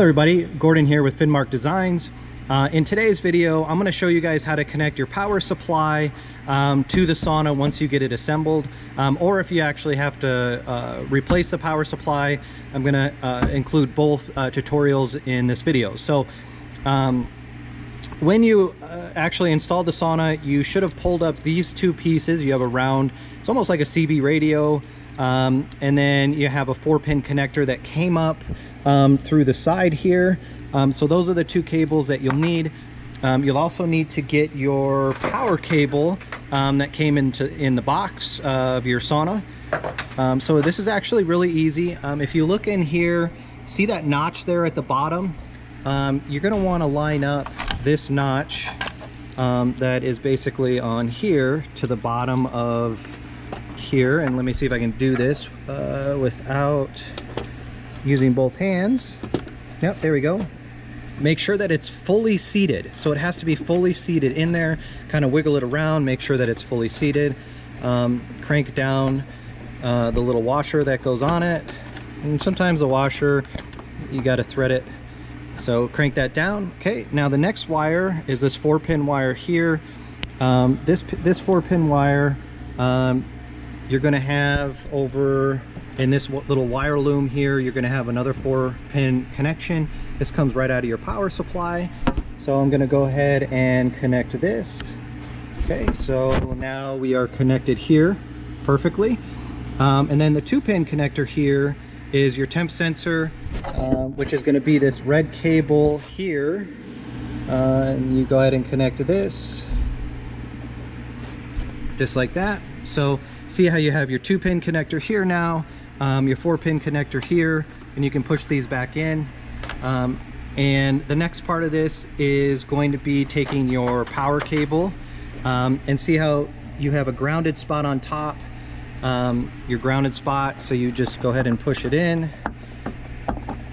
Hello everybody, Gordon here with Finnmark Designs. In today's video, I'm going to show you guys how to connect your power supply to the sauna once you get it assembled, or if you actually have to replace the power supply. I'm going to include both tutorials in this video. So when you actually installed the sauna, you should have pulled up these two pieces. You have a round, it's almost like a CB radio, and then you have a 4-pin connector that came up through the side here. So those are the two cables that you'll need. You'll also need to get your power cable that came in the box of your sauna. So this is actually really easy. If you look in here, see that notch there at the bottom? You're going to want to line up this notch that is basically on here to the bottom of here. And let me see if I can do this without using both hands. Yep, there we go. Make sure that it's fully seated. So it has to be fully seated in there. Kind of wiggle it around, make sure that it's fully seated. Crank down the little washer that goes on it. And sometimes the washer, you got to thread it. So crank that down. Okay, now the next wire is this 4-pin wire here. This 4-pin wire, you're going to have over in this little wire loom here, you're going to have another 4-pin connection. This comes right out of your power supply. So I'm going to go ahead and connect this. Okay, so now we are connected here perfectly. And then the 2-pin connector here is your temp sensor, which is going to be this red cable here. And you go ahead and connect to this just like that. So see how you have your 2-pin connector here now, your 4-pin connector here, and you can push these back in. And the next part of this is going to be taking your power cable, and see how you have a grounded spot on top, your grounded spot. So you just go ahead and push it in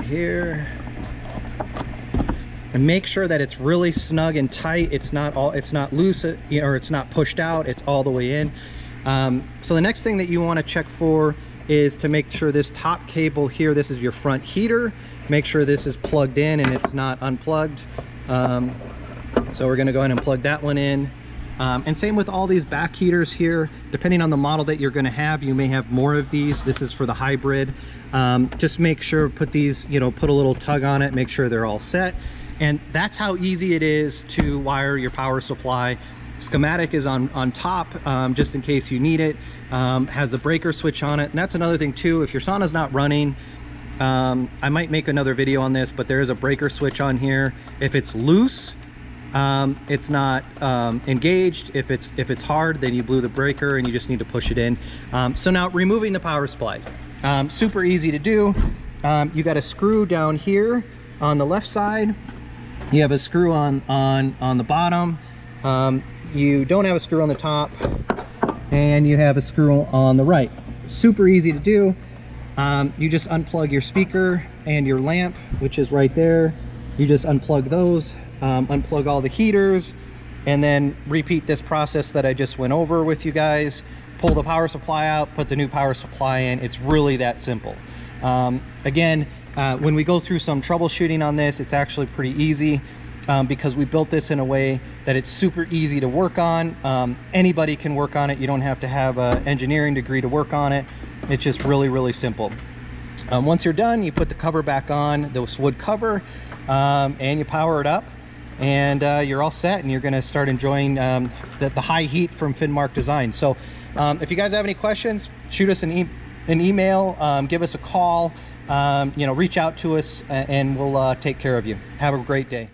here. And make sure that it's really snug and tight. It's not loose, or it's not pushed out. It's all the way in. So the next thing that you want to check for is to make sure this top cable here, this is your front heater. Make sure this is plugged in and it's not unplugged. So we're going to go ahead and plug that one in. And same with all these back heaters here. Depending on the model that you're going to have, you may have more of these. This is for the hybrid. Just make sure, put these, put a little tug on it, make sure they're all set. And that's how easy it is to wire your power supply. Schematic is on top, just in case you need it. Has a breaker switch on it. And that's another thing too, if your sauna's not running, I might make another video on this, but there is a breaker switch on here. If it's loose, it's not engaged. If it's hard, then you blew the breaker and you just need to push it in. So now removing the power supply, super easy to do. You got a screw down here on the left side. You have a screw on the bottom. You don't have a screw on the top, and you have a screw on the right. Super easy to do. You just unplug your speaker and your lamp, which is right there. You just unplug those, unplug all the heaters, and then repeat this process that I just went over with you guys. Pull the power supply out, put the new power supply in. It's really that simple. Again, when we go through some troubleshooting on this, it's actually pretty easy. Because we built this in a way that it's super easy to work on. Anybody can work on it. You don't have to have an engineering degree to work on it. It's just really, really simple. Once you're done, you put the cover back on, this wood cover, and you power it up, and you're all set, and you're going to start enjoying the high heat from Finnmark Design. So if you guys have any questions, shoot us an email, give us a call, reach out to us, and we'll take care of you. Have a great day.